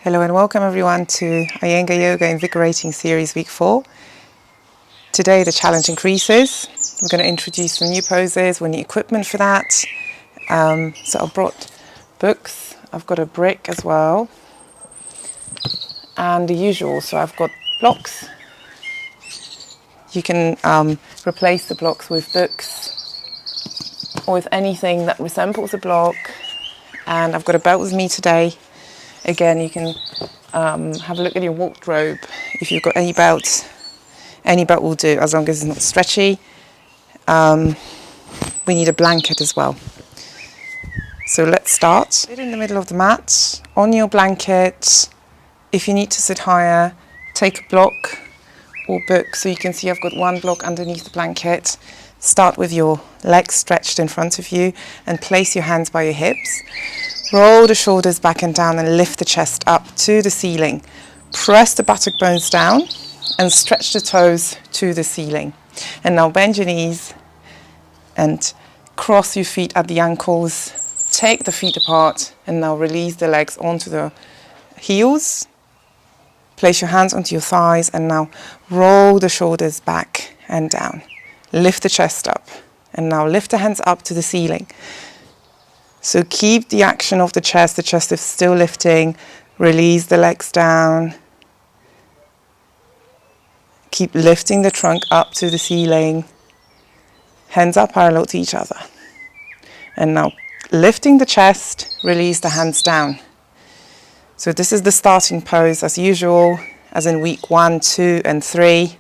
Hello and welcome everyone to Iyengar Yoga Invigorating Series Week 4. Today the challenge increases. We're going to introduce some new poses. We need equipment for that. So I brought books. I've got a brick as well. And the usual, so I've got blocks. You can replace the blocks with books or with anything that resembles a block. And I've got a belt with me today. Again, you can have a look at your wardrobe. If you've got any belts, any belt will do, as long as it's not stretchy. We need a blanket as well. So let's start. Sit in the middle of the mat, on your blanket. If you need to sit higher, take a block or book. So you can see I've got one block underneath the blanket. Start with your legs stretched in front of you and place your hands by your hips. Roll the shoulders back and down and lift the chest up to the ceiling. Press the buttock bones down and stretch the toes to the ceiling. And now bend your knees and cross your feet at the ankles. Take the feet apart and now release the legs onto the heels. Place your hands onto your thighs and now roll the shoulders back and down. Lift the chest up and now lift the hands up to the ceiling. So keep the action of the chest is still lifting. Release the legs down. Keep lifting the trunk up to the ceiling. Hands are parallel to each other. And now lifting the chest, release the hands down. So this is the starting pose as usual, as in week 1, 2 and 3.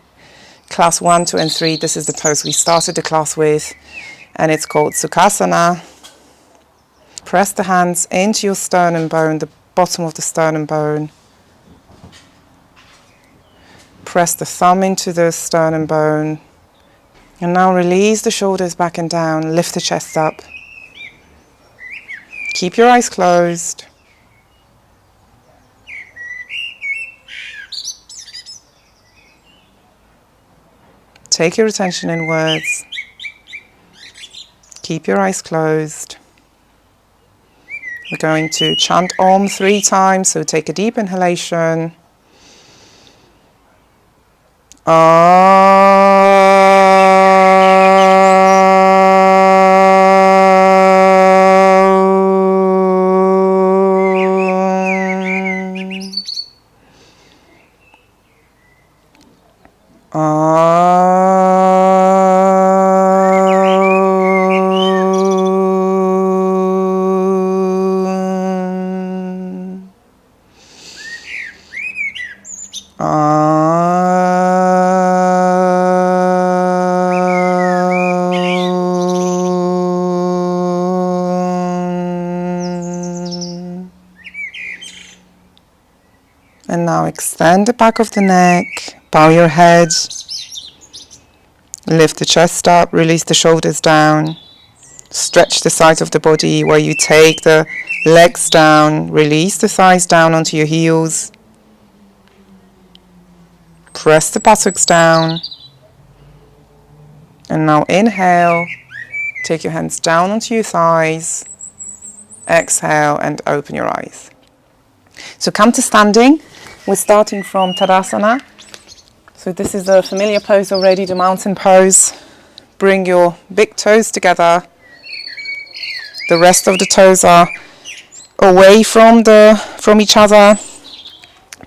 Class 1, 2 and 3, this is the pose we started the class with. And it's called Sukhasana. Press the hands into your sternum bone, the bottom of the sternum bone. Press the thumb into the sternum bone. And now release the shoulders back and down, lift the chest up. Keep your eyes closed. Take your attention inwards. Keep your eyes closed. We're going to chant Om 3 times, so take a deep inhalation. And now extend the back of the neck, bow your head, lift the chest up, release the shoulders down, stretch the sides of the body where you take the legs down, release the thighs down onto your heels, press the buttocks down, and now inhale, take your hands down onto your thighs, exhale and open your eyes. So come to standing. We're starting from Tadasana. So this is a familiar pose already, the mountain pose. Bring your big toes together. The rest of the toes are away from each other.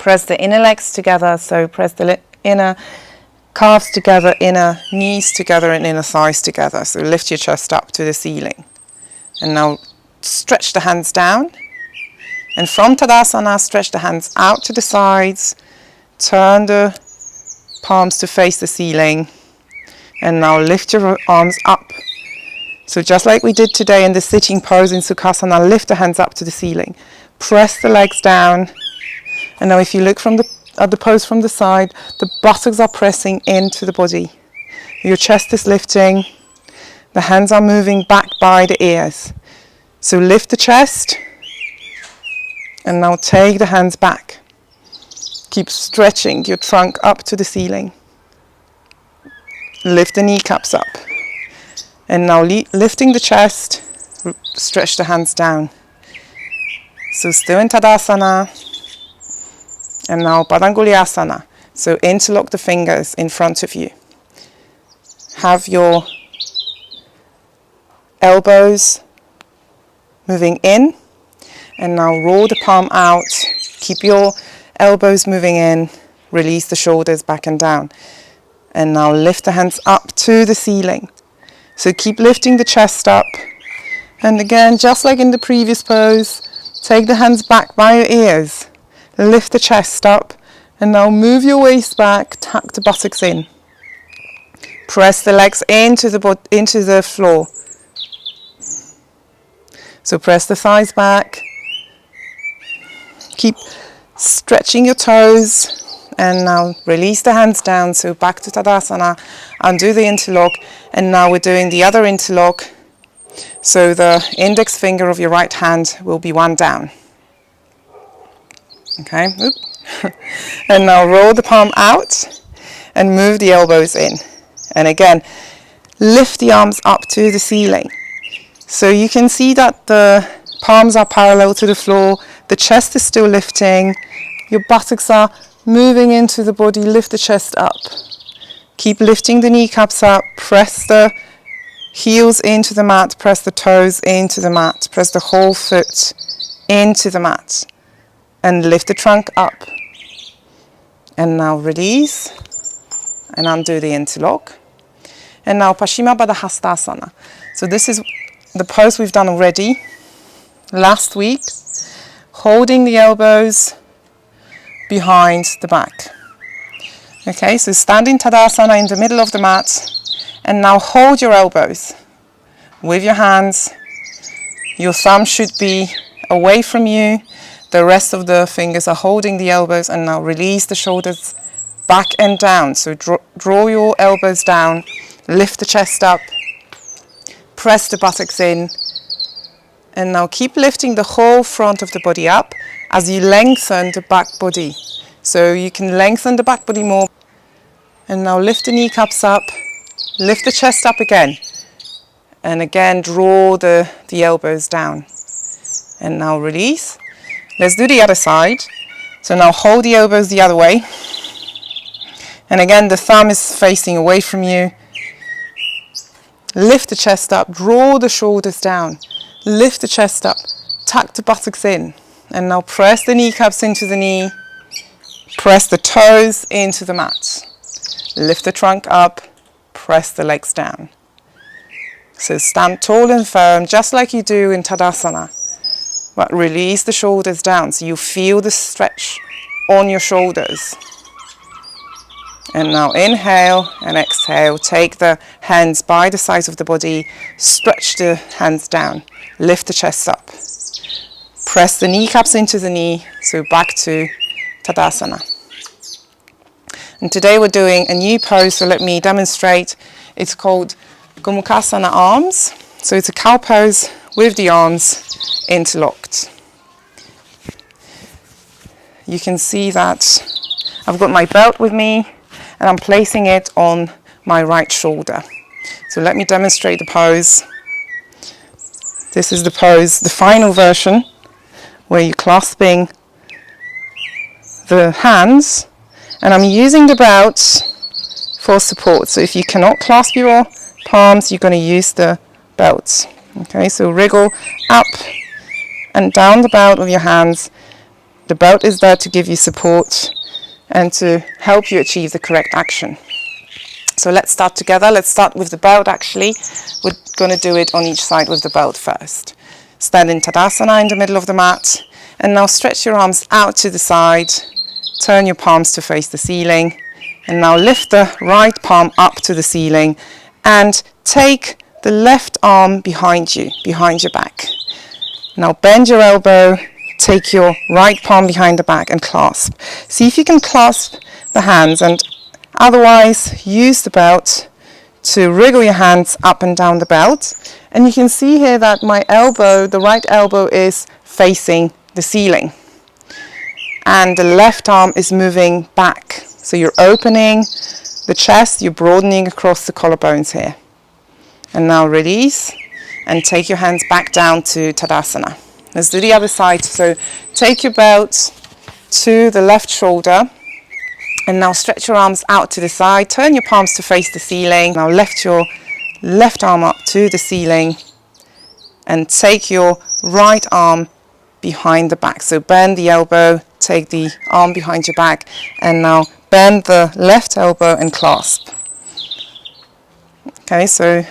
Press the inner legs together. So press the inner calves together, inner knees together and inner thighs together. So lift your chest up to the ceiling. And now stretch the hands down. And from Tadasana, stretch the hands out to the sides, turn the palms to face the ceiling, and now lift your arms up. So just like we did today in the sitting pose in Sukhasana, lift the hands up to the ceiling. Press the legs down, and now if you look at the pose from the side, the buttocks are pressing into the body. Your chest is lifting, the hands are moving back by the ears. So lift the chest. And now take the hands back. Keep stretching your trunk up to the ceiling. Lift the kneecaps up. And now lifting the chest, stretch the hands down. So still in Tadasana. And now Baddhanguliasana. So interlock the fingers in front of you. Have your elbows moving in. And now roll the palm out. Keep your elbows moving in. Release the shoulders back and down. And now lift the hands up to the ceiling. So keep lifting the chest up. And again, just like in the previous pose, take the hands back by your ears. Lift the chest up. And now move your waist back, tuck the buttocks in. Press the legs into the floor. So press the thighs back. Keep stretching your toes. And now release the hands down. So back to Tadasana. Undo the interlock. And now we're doing the other interlock. So the index finger of your right hand will be one down. Okay. Oop. And now roll the palm out and move the elbows in. And again, lift the arms up to the ceiling. So you can see that the palms are parallel to the floor. The chest is still lifting. Your buttocks are moving into the body. Lift the chest up. Keep lifting the kneecaps up. Press the heels into the mat. Press the toes into the mat. Press the whole foot into the mat. And lift the trunk up. And now release. And undo the interlock. And now Paschima hastasana. So this is the pose we've done already last week. Holding the elbows behind the back. Okay, so stand in Tadasana in the middle of the mat. And now hold your elbows with your hands. Your thumb should be away from you. The rest of the fingers are holding the elbows. And now release the shoulders back and down. So draw your elbows down. Lift the chest up. Press the buttocks in. And now keep lifting the whole front of the body up as you lengthen the back body. So you can lengthen the back body more. And now lift the kneecaps up. Lift the chest up again. And again, draw the elbows down. And now release. Let's do the other side. So now hold the elbows the other way. And again, the thumb is facing away from you. Lift the chest up. Draw the shoulders down. Lift the chest up. Tuck the buttocks in. And now press the kneecaps into the knee. Press the toes into the mat. Lift the trunk up. Press the legs down. So stand tall and firm, just like you do in Tadasana. But release the shoulders down so you feel the stretch on your shoulders. And now inhale and exhale. Take the hands by the sides of the body. Stretch the hands down. Lift the chest up. Press the kneecaps into the knee. So back to Tadasana. And today we're doing a new pose. So let me demonstrate. It's called gomukhasana arms. So it's a cow pose with the arms interlocked. You can see that I've got my belt with me. And I'm placing it on my right shoulder. So let me demonstrate the pose. This is the pose, the final version, where you're clasping the hands. And I'm using the belt for support. So if you cannot clasp your palms, you're going to use the belt. Okay, so wriggle up and down the belt with your hands. The belt is there to give you support and to help you achieve the correct action. So let's start together. Let's start with the belt actually. We're going to do it on each side with the belt first. Stand in Tadasana in the middle of the mat. And now stretch your arms out to the side. Turn your palms to face the ceiling. And now lift the right palm up to the ceiling. And take the left arm behind you, behind your back. Now bend your elbow. Take your right palm behind the back and clasp. See if you can clasp the hands, and otherwise use the belt to wriggle your hands up and down the belt. And you can see here that my elbow, the right elbow, is facing the ceiling. And the left arm is moving back. So you're opening the chest, you're broadening across the collarbones here. And now release and take your hands back down to Tadasana. Let's do the other side. So take your belt to the left shoulder. And now stretch your arms out to the side. Turn your palms to face the ceiling. Now lift your left arm up to the ceiling. And take your right arm behind the back. So bend the elbow, take the arm behind your back. And now bend the left elbow and clasp. Okay, so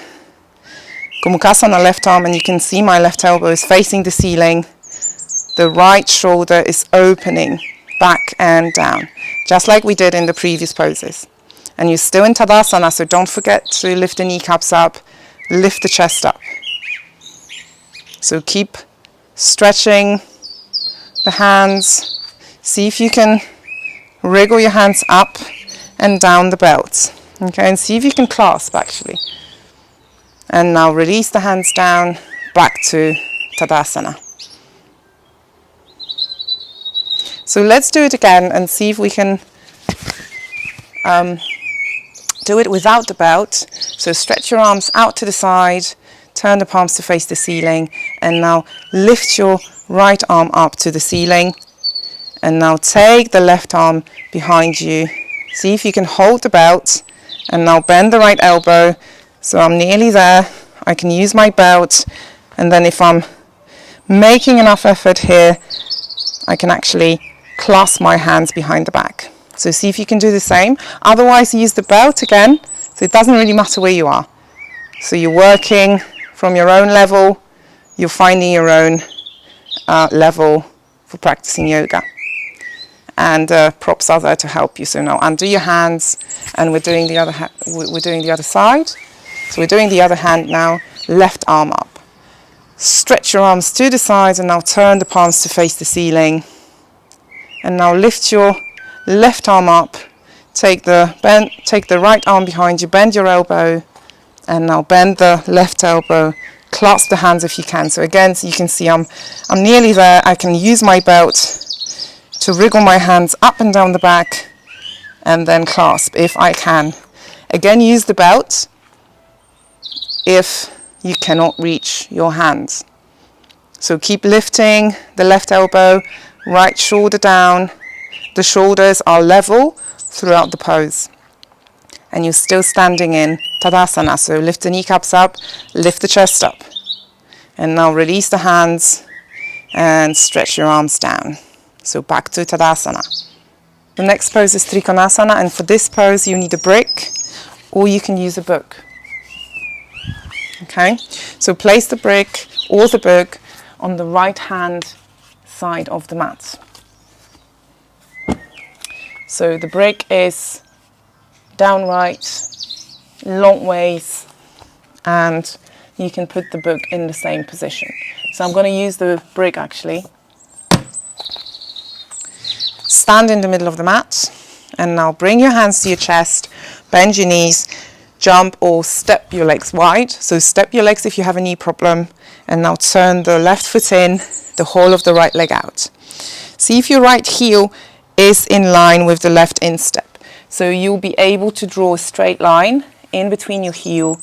gomukhasana, left arm, and you can see my left elbow is facing the ceiling. The right shoulder is opening back and down, just like we did in the previous poses. And you're still in Tadasana, so don't forget to lift the kneecaps up, lift the chest up. So keep stretching the hands. See if you can wriggle your hands up and down the belt. Okay, and see if you can clasp actually. And now release the hands down, back to Tadasana. So let's do it again and see if we can do it without the belt. So stretch your arms out to the side, turn the palms to face the ceiling, and now lift your right arm up to the ceiling. And now take the left arm behind you. See if you can hold the belt, and now bend the right elbow. So I'm nearly there. I can use my belt, and then if I'm making enough effort here, I can actually clasp my hands behind the back. So see if you can do the same. Otherwise, use the belt again. So it doesn't really matter where you are. So you're working from your own level. You're finding your own level for practicing yoga. And props are there to help you. So now undo your hands, and we're doing the other side. So we're doing the other hand now. Left arm up. Stretch your arms to the sides, and now turn the palms to face the ceiling. And now lift your left arm up, take the right arm behind you, bend your elbow, and now bend the left elbow, clasp the hands if you can. So again, so you can see I'm nearly there. I can use my belt to wriggle my hands up and down the back, and then clasp if I can. Again, use the belt if you cannot reach your hands. So keep lifting the left elbow, right shoulder down. The shoulders are level throughout the pose. And you're still standing in Tadasana. So lift the kneecaps up, lift the chest up. And now release the hands and stretch your arms down. So back to Tadasana. The next pose is Trikonasana, and for this pose you need a brick, or you can use a book. Okay, so place the brick or the book on the right hand side of the mat. So the brick is downright, long ways, and you can put the book in the same position. So I'm going to use the brick actually. Stand in the middle of the mat, and now bring your hands to your chest, bend your knees, jump or step your legs wide. So step your legs if you have a knee problem, and now turn the left foot in, the whole of the right leg out. See if your right heel is in line with the left instep. So you'll be able to draw a straight line in between your heel,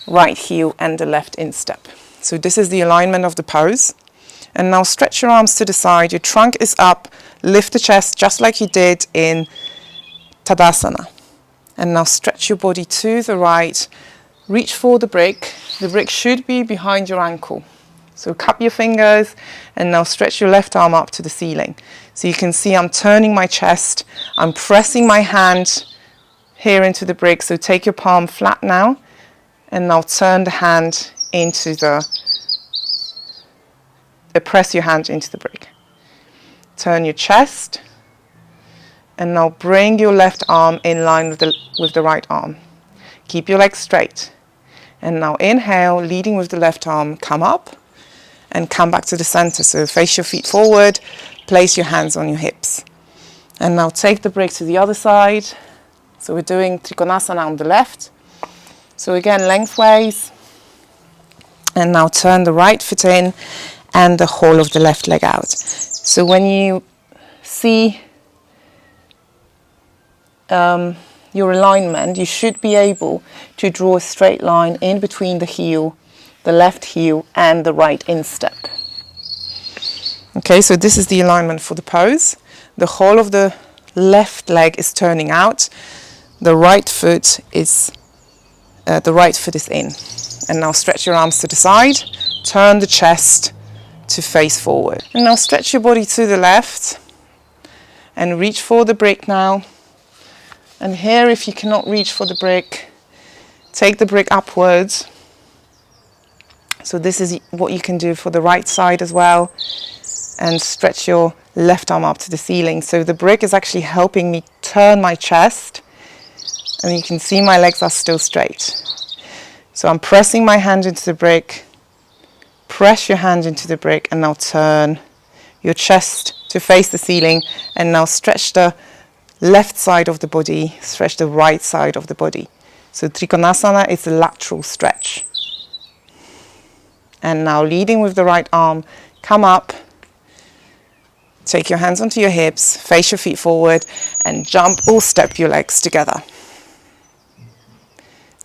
right heel, and the left instep. So this is the alignment of the pose. And now stretch your arms to the side, your trunk is up, lift the chest just like you did in Tadasana. And now stretch your body to the right, reach for the brick. The brick should be behind your ankle. So cup your fingers, and now stretch your left arm up to the ceiling. So you can see I'm turning my chest, I'm pressing my hand here into the brick. So take your palm flat now, and now turn the hand into press your hand into the brick. Turn your chest, and now bring your left arm in line with the right arm. Keep your legs straight. And now inhale, leading with the left arm, come up and come back to the center. So face your feet forward, place your hands on your hips. And now take the brick to the other side. So we're doing Trikonasana on the left. So again, lengthways. And now turn the right foot in and the whole of the left leg out. So when you see your alignment, you should be able to draw a straight line in between the heel, the left heel, and the right instep. Okay, so this is the alignment for the pose. the whole of the left leg is turning out. The right foot is in. And now stretch your arms to the side, turn the chest to face forward. And now stretch your body to the left and reach for the brick now. And here, if you cannot reach for the brick, take the brick upwards. So this is what you can do for the right side as well. And stretch your left arm up to the ceiling. So the brick is actually helping me turn my chest. And you can see my legs are still straight. So I'm pressing my hand into the brick, press your hand into the brick, and now turn your chest to face the ceiling, and now stretch the left side of the body, stretch the right side of the body. So Trikonasana is a lateral stretch. And now leading with the right arm, come up, take your hands onto your hips, face your feet forward, and jump or step your legs together.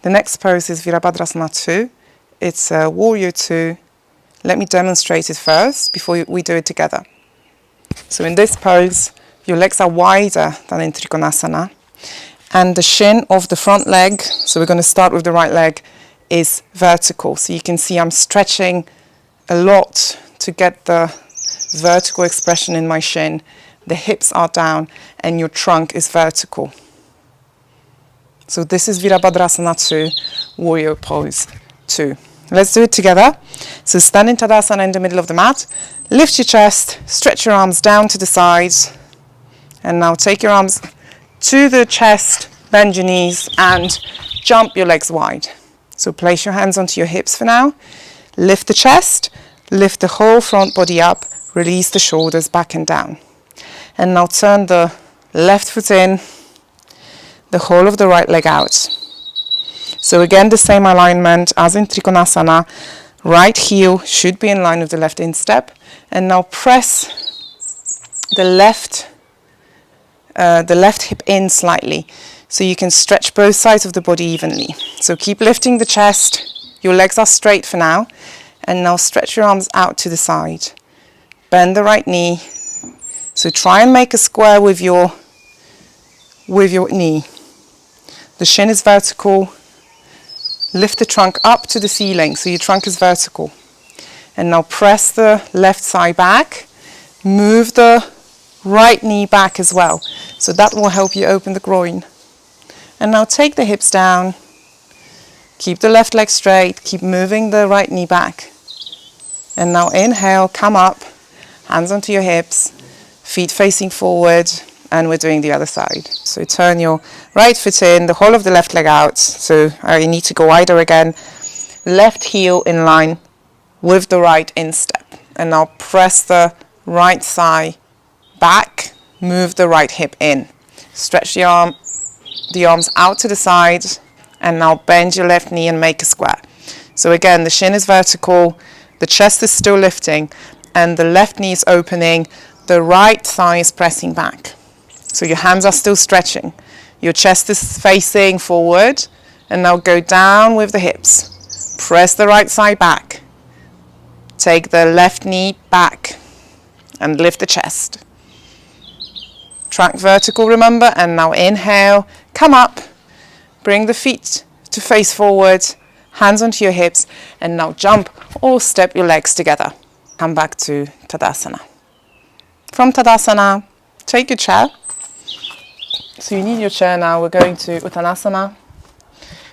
The next pose is Virasana II. It's a Warrior II. Let me demonstrate it first before we do it together. So in this pose, your legs are wider than in Trikonasana. And the shin of the front leg, so we're going to start with the right leg, is vertical. So you can see I'm stretching a lot to get the vertical expression in my shin. The hips are down and your trunk is vertical. So this is Virabhadrasana 2, Warrior Pose 2. Let's do it together. So stand in Tadasana in the middle of the mat. Lift your chest, stretch your arms down to the sides. And now take your arms to the chest, bend your knees and jump your legs wide. So place your hands onto your hips for now. Lift the chest, lift the whole front body up, release the shoulders back and down. And now turn the left foot in, the whole of the right leg out. So again, the same alignment as in Trikonasana. Right heel should be in line with the left instep. And now press the left hip in slightly, so you can stretch both sides of the body evenly. So keep lifting the chest. Your legs are straight for now. And now stretch your arms out to the side. Bend the right knee. So try and make a square with your knee. The shin is vertical. Lift the trunk up to the ceiling, so your trunk is vertical. And now press the left side back. Move the right knee back as well. So that will help you open the groin. And now take the hips down. Keep the left leg straight. Keep moving the right knee back. And now inhale, come up. Hands onto your hips. Feet facing forward. And we're doing the other side. So turn your right foot in, the whole of the left leg out. So you need to go wider again. Left heel in line with the right instep. And now press the right thigh back. Move the right hip in. Stretch the arms out to the side. And now bend your left knee and make a square. So again, the shin is vertical. The chest is still lifting. And the left knee is opening. The right thigh is pressing back. So your hands are still stretching. Your chest is facing forward. And now go down with the hips. Press the right side back. Take the left knee back. And lift the chest. Trunk vertical, remember. And now inhale. Come up. Bring the feet to face forward. Hands onto your hips. And now jump or step your legs together. Come back to Tadasana. From Tadasana, take your chair. So you need your chair now. We're going to Uttanasana.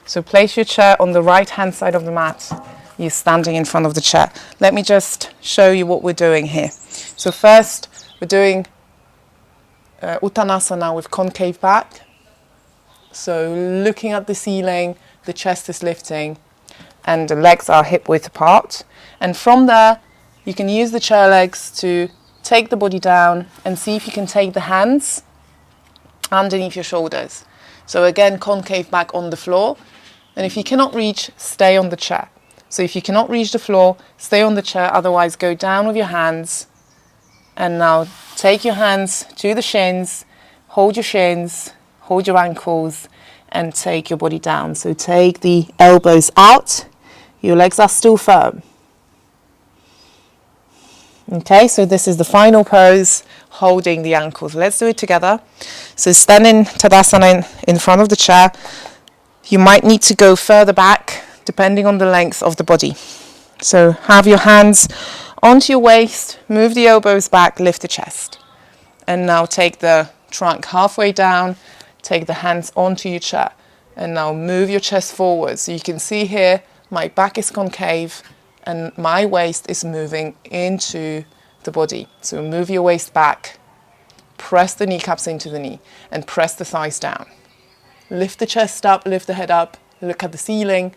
So place your chair on the right hand side of the mat. You're standing in front of the chair. Let me just show you what we're doing here. So first we're doing Uttanasana with concave back. So looking at the ceiling, the chest is lifting and the legs are hip width apart. And from there you can use the chair legs to take the body down and see if you can take the hands underneath your shoulders. So again, concave back on the floor. And if you cannot reach, stay on the chair. So if you cannot reach the floor, stay on the chair. Otherwise, go down with your hands. And now take your hands to the shins. Hold your ankles, and take your body down. So take the elbows out. Your legs are still firm. Okay, so this is the final pose, holding the ankles. Let's do it together. So stand in Tadasana in front of the chair. You might need to go further back depending on the length of the body. So have your hands onto your waist, move the elbows back, lift the chest. And now take the trunk halfway down, take the hands onto your chair. And now move your chest forward. So you can see here, my back is concave and my waist is moving into the body. So move your waist back, press the kneecaps into the knee and press the thighs down. Lift the chest up, lift the head up, look at the ceiling.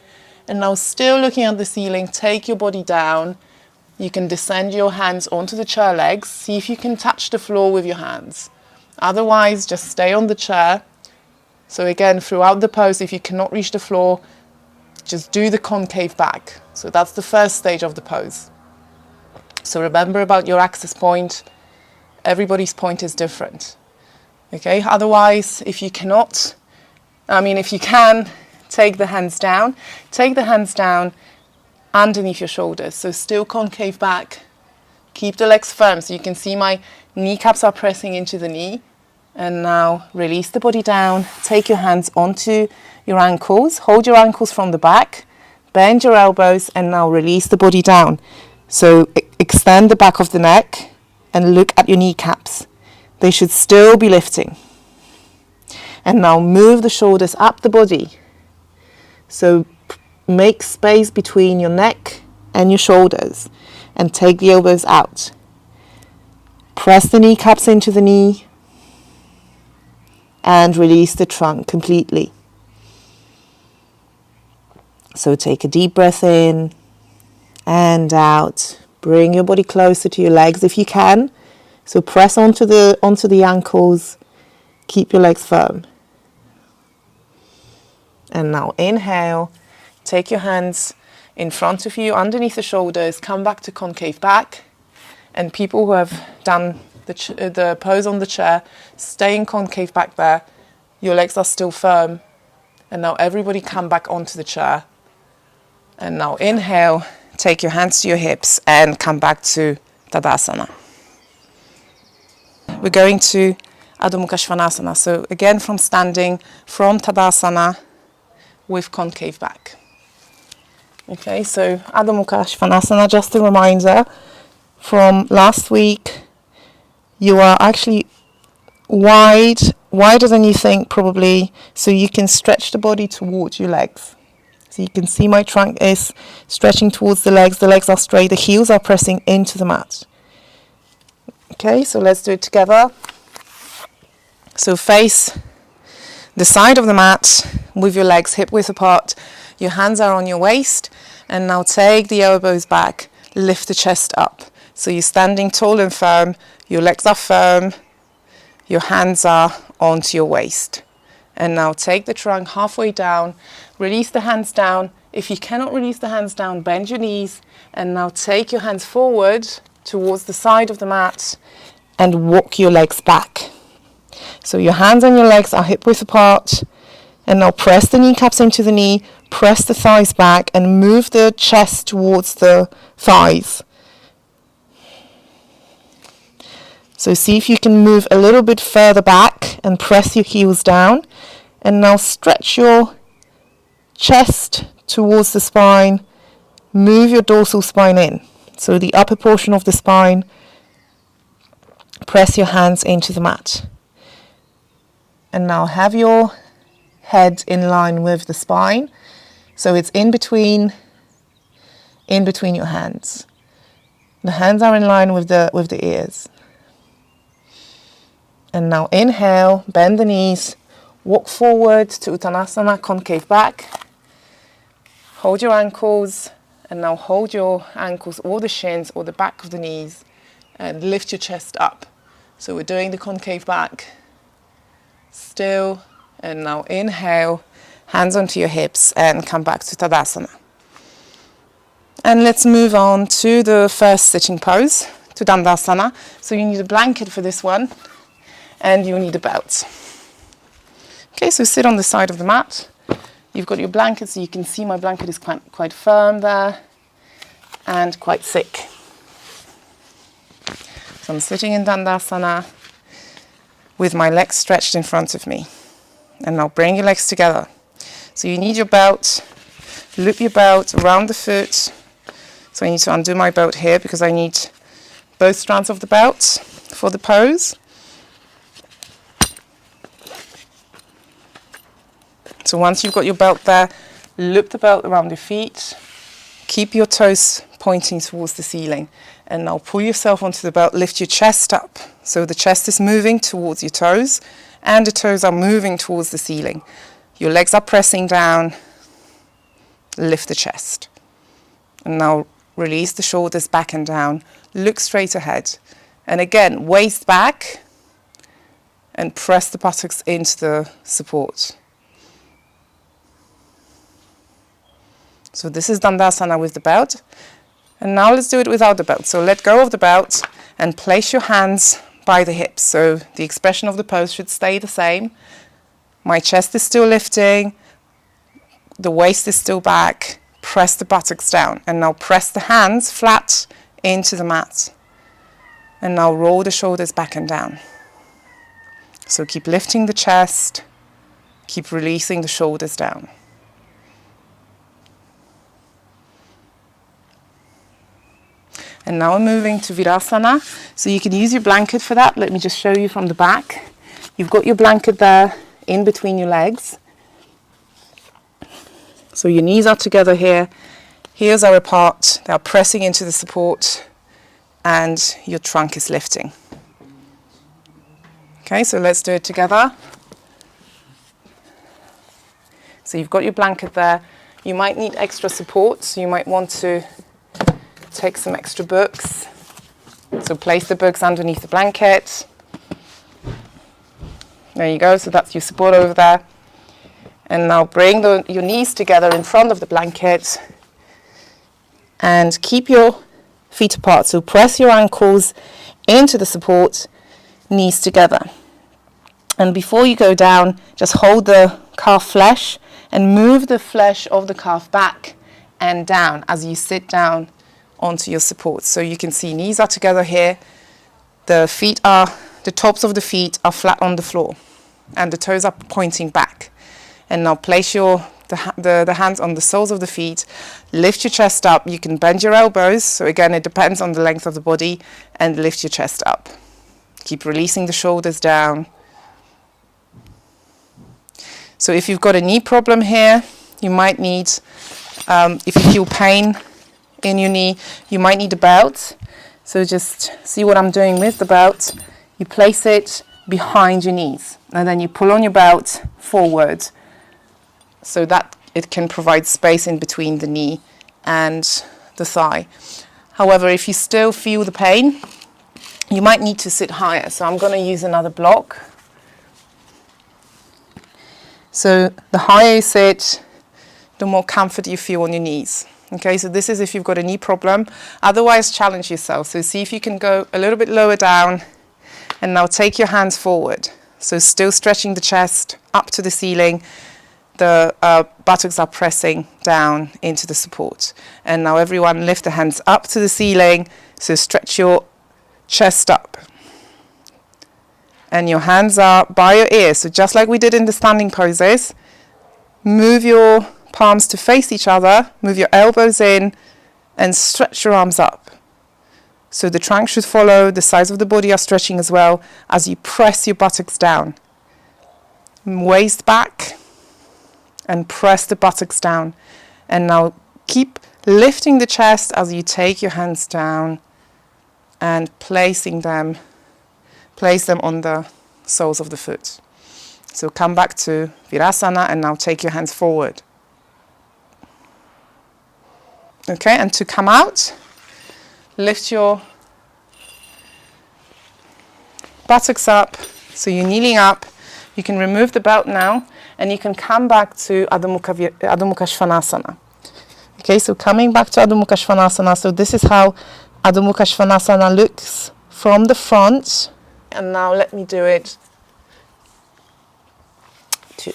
And now still looking at the ceiling, take your body down. You can descend your hands onto the chair legs. See if you can touch the floor with your hands. Otherwise, just stay on the chair. So again, throughout the pose, if you cannot reach the floor, just do the concave back. So that's the first stage of the pose. So remember about your access point. Everybody's point is different. Okay, otherwise, if you can, take the hands down. Take the hands down underneath your shoulders. So still concave back. Keep the legs firm. So you can see my kneecaps are pressing into the knee. And now release the body down. Take your hands onto your ankles. Hold your ankles from the back. Bend your elbows and now release the body down. So extend the back of the neck and look at your kneecaps. They should still be lifting. And now move the shoulders up the body. So make space between your neck and your shoulders and take the elbows out. Press the kneecaps into the knee and release the trunk completely. So take a deep breath in and out. Bring your body closer to your legs if you can. So press onto the ankles. Keep your legs firm. And now inhale. Take your hands in front of you, underneath the shoulders. Come back to concave back. And people who have done the pose on the chair, stay in concave back there. Your legs are still firm. And now everybody come back onto the chair. And now inhale, take your hands to your hips and come back to Tadasana. We're going to Adhomukha svanasana. So again from standing, from Tadasana with concave back. Okay, so Adhomukha svanasana, just a reminder from last week, you are actually wider than you think probably, so you can stretch the body towards your legs. So you can see my trunk is stretching towards the legs are straight, the heels are pressing into the mat. Okay, so let's do it together. So face the side of the mat with your legs hip width apart, your hands are on your waist, and now take the elbows back, lift the chest up. So you're standing tall and firm, your legs are firm, your hands are onto your waist. And now take the trunk halfway down, release the hands down. If you cannot release the hands down, bend your knees, and now take your hands forward towards the side of the mat and walk your legs back. So your hands and your legs are hip width apart, and now press the kneecaps into the knee, press the thighs back and move the chest towards the thighs. So see if you can move a little bit further back and press your heels down. And now stretch your chest towards the spine. Move your dorsal spine in. So the upper portion of the spine. Press your hands into the mat. And now have your head in line with the spine. So it's in between your hands. The hands are in line with the ears. And now inhale, bend the knees, walk forward to Uttanasana, concave back. Hold your ankles, and now hold your ankles or the shins or the back of the knees and lift your chest up. So we're doing the concave back. Still, and now inhale, hands onto your hips and come back to Tadasana. And let's move on to the first sitting pose, to Dandasana. So you need a blanket for this one. And you need a belt. Okay, so sit on the side of the mat. You've got your blanket, so you can see my blanket is quite firm there and quite thick. So I'm sitting in Dandasana with my legs stretched in front of me. And now bring your legs together. So you need your belt, loop your belt around the foot. So I need to undo my belt here because I need both strands of the belt for the pose. So once you've got your belt there, loop the belt around your feet. Keep your toes pointing towards the ceiling. And now pull yourself onto the belt, lift your chest up. So the chest is moving towards your toes and the toes are moving towards the ceiling. Your legs are pressing down, lift the chest. And now release the shoulders back and down, look straight ahead. And again, waist back and press the buttocks into the support. So this is Dandasana with the belt. And now let's do it without the belt. So let go of the belt and place your hands by the hips. So the expression of the pose should stay the same. My chest is still lifting. The waist is still back. Press the buttocks down. And now press the hands flat into the mat. And now roll the shoulders back and down. So keep lifting the chest. Keep releasing the shoulders down. And now I'm moving to Virasana. So you can use your blanket for that. Let me just show you from the back. You've got your blanket there in between your legs. So your knees are together here. Heels are apart. They are pressing into the support. And your trunk is lifting. Okay, so let's do it together. So you've got your blanket there. You might need extra support. So you might want to take some extra books. So place the books underneath the blanket. There you go. So that's your support over there. And now bring your knees together in front of the blanket. And keep your feet apart. So press your ankles into the support, knees together. And before you go down, just hold the calf flesh and move the flesh of the calf back and down as you sit down onto your support. So you can see knees are together here. The tops of the feet are flat on the floor and the toes are pointing back. And now place the hands on the soles of the feet. Lift your chest up. You can bend your elbows. So again, it depends on the length of the body, and lift your chest up. Keep releasing the shoulders down. So if you've got a knee problem here, you might need, if you feel pain in your knee, you might need a belt. So just see what I'm doing with the belt. You place it behind your knees and then you pull on your belt forward so that it can provide space in between the knee and the thigh. However, if you still feel the pain, you might need to sit higher. So I'm going to use another block. So the higher you sit, the more comfort you feel on your knees. Okay, so this is if you've got a knee problem. Otherwise, challenge yourself. So see if you can go a little bit lower down. And now take your hands forward. So still stretching the chest up to the ceiling. The buttocks are pressing down into the support. And now everyone lift the hands up to the ceiling. So stretch your chest up. And your hands are by your ears. So just like we did in the standing poses, move your palms to face each other, move your elbows in, and stretch your arms up. So the trunk should follow, the sides of the body are stretching as well as you press your buttocks down. Waist back, and press the buttocks down. And now keep lifting the chest as you take your hands down and place them on the soles of the foot. So come back to Virasana and now take your hands forward. Okay, and to come out, lift your buttocks up, so you're kneeling up. You can remove the belt now, and you can come back to Adhomukha Svanasana. Okay, so coming back to Adhomukha Svanasana, so this is how Adhomukha Svanasana looks from the front. And now let me do it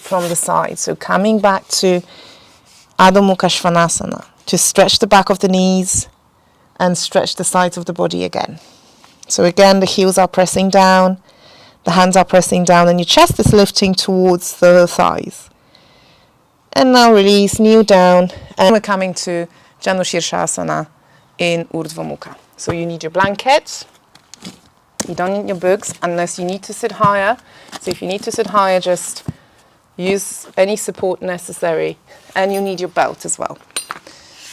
from the side. So coming back to Adhomukha Svanasana, to stretch the back of the knees and stretch the sides of the body again. So again, the heels are pressing down, the hands are pressing down, and your chest is lifting towards the thighs. And now release, kneel down, and we're coming to janusirsa in Urdhvomukha. So you need your blanket. You don't need your books unless you need to sit higher. So if you need to sit higher, just use any support necessary. And you need your belt as well.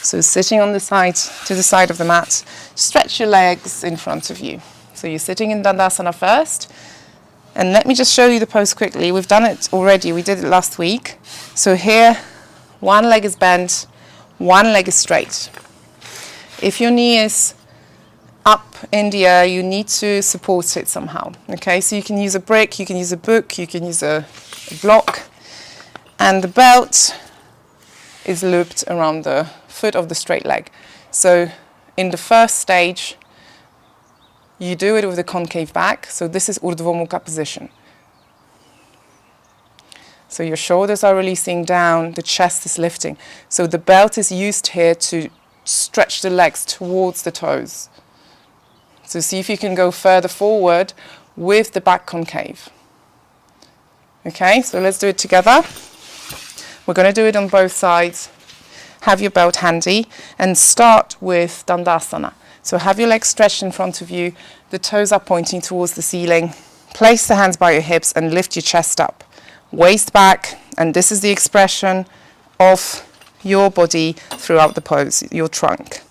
So sitting on the side, to the side of the mat, stretch your legs in front of you. So you're sitting in Dandasana first. And let me just show you the pose quickly. We've done it already. We did it last week. So here, one leg is bent, one leg is straight. If your knee is up in the air, you need to support it somehow. Okay, so you can use a brick, you can use a book, you can use a block. And the belt is looped around the foot of the straight leg. So in the first stage, you do it with the concave back. So this is Urdhvomukha position. So your shoulders are releasing down, the chest is lifting. So the belt is used here to stretch the legs towards the toes. So see if you can go further forward with the back concave. Okay, so let's do it together. We're going to do it on both sides. Have your belt handy and start with Dandasana. So have your legs stretched in front of you, the toes are pointing towards the ceiling. Place the hands by your hips and lift your chest up. Waist back, and this is the expression of your body throughout the pose, your trunk.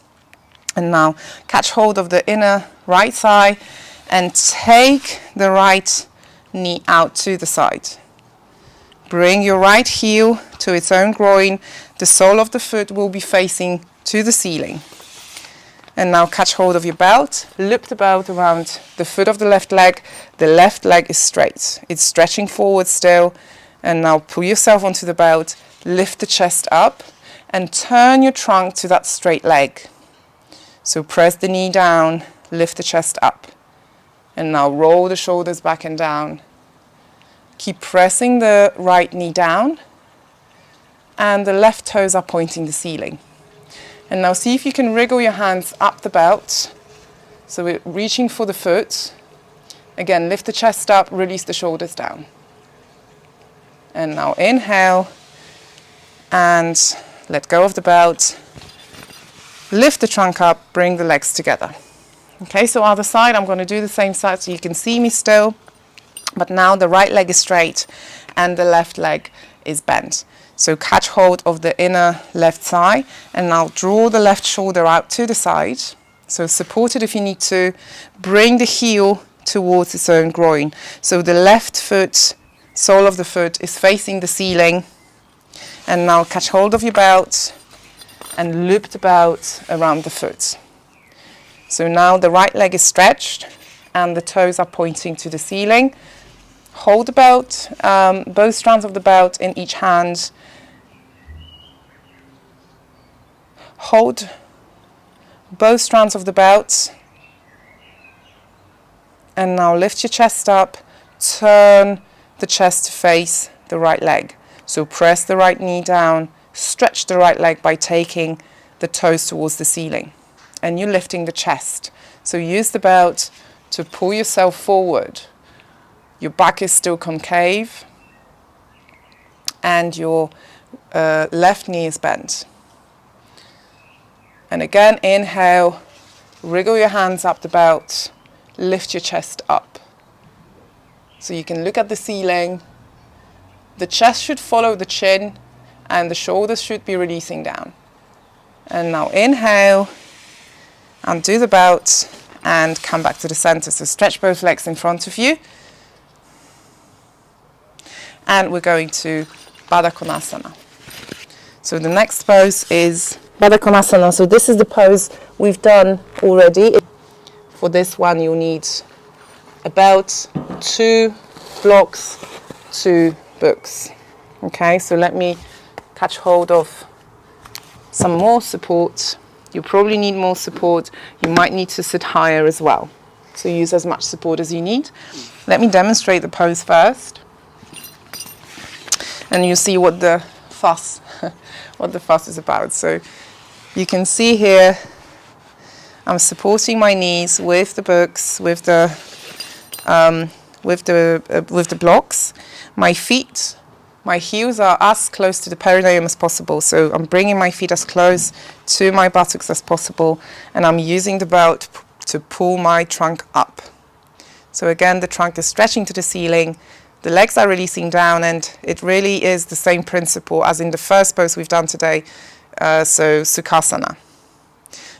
And now catch hold of the inner right thigh and take the right knee out to the side. Bring your right heel to its own groin. The sole of the foot will be facing to the ceiling. And now catch hold of your belt. Loop the belt around the foot of the left leg. The left leg is straight. It's stretching forward still. And now pull yourself onto the belt. Lift the chest up and turn your trunk to that straight leg. So press the knee down, lift the chest up. And now roll the shoulders back and down. Keep pressing the right knee down, and the left toes are pointing the ceiling. And now see if you can wriggle your hands up the belt. So we're reaching for the foot. Again, lift the chest up, release the shoulders down. And now inhale, and let go of the belt. Lift the trunk up, bring the legs together. Okay, so other side, I'm going to do the same side so you can see me still. But now the right leg is straight and the left leg is bent. So catch hold of the inner left thigh and now draw the left shoulder out to the side. So support it if you need to. Bring the heel towards its own groin. So the left foot, sole of the foot is facing the ceiling. And now catch hold of your belt and loop the belt around the foot. So now the right leg is stretched and the toes are pointing to the ceiling. Hold the belt, both strands of the belt in each hand. Hold both strands of the belt. And now lift your chest up, turn the chest to face the right leg. So press the right knee down, stretch the right leg by taking the toes towards the ceiling. And you're lifting the chest. So use the belt to pull yourself forward. Your back is still concave and your left knee is bent. And again, inhale, wriggle your hands up the belt, lift your chest up. So you can look at the ceiling. The chest should follow the chin and the shoulders should be releasing down. And now inhale, undo the belt and come back to the center. So stretch both legs in front of you. And we're going to Baddhakonasana. So the next pose is Baddhakonasana. So this is the pose we've done already. For this one, you'll need a belt, 2 blocks, 2 books. Okay, so let me catch hold of some more support. You probably need more support. You might need to sit higher as well. So use as much support as you need. Let me demonstrate the pose first. And you see what the fuss is about. So you can see here, I'm supporting my knees with the books, with the blocks. My feet, my heels are as close to the perineum as possible. So I'm bringing my feet as close to my buttocks as possible, and I'm using the belt to pull my trunk up. So again, the trunk is stretching to the ceiling, the legs are releasing down, and it really is the same principle as in the first pose we've done today, so Sukhasana.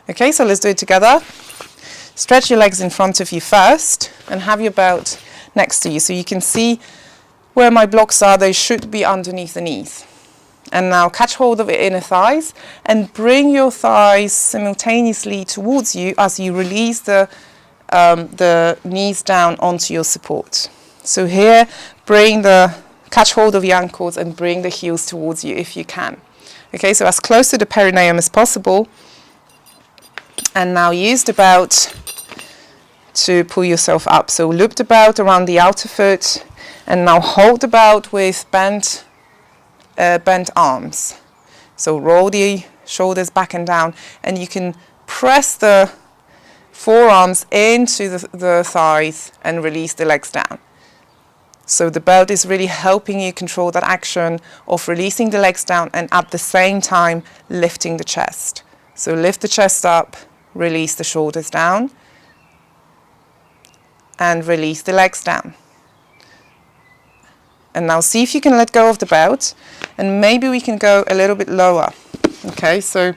Okay, so let's do it together. Stretch your legs in front of you first and have your belt next to you. So you can see where my blocks are, they should be underneath the knees. And now catch hold of your inner thighs and bring your thighs simultaneously towards you as you release the knees down onto your support. So here, catch hold of your ankles and bring the heels towards you if you can. Okay, so as close to the perineum as possible. And now use the belt to pull yourself up. So loop the belt around the outer foot and now hold the belt with bent arms. So roll the shoulders back and down, and you can press the forearms into the thighs and release the legs down. So the belt is really helping you control that action of releasing the legs down and at the same time lifting the chest. So lift the chest up, release the shoulders down, and release the legs down. And now see if you can let go of the belt, and maybe we can go a little bit lower. Okay, so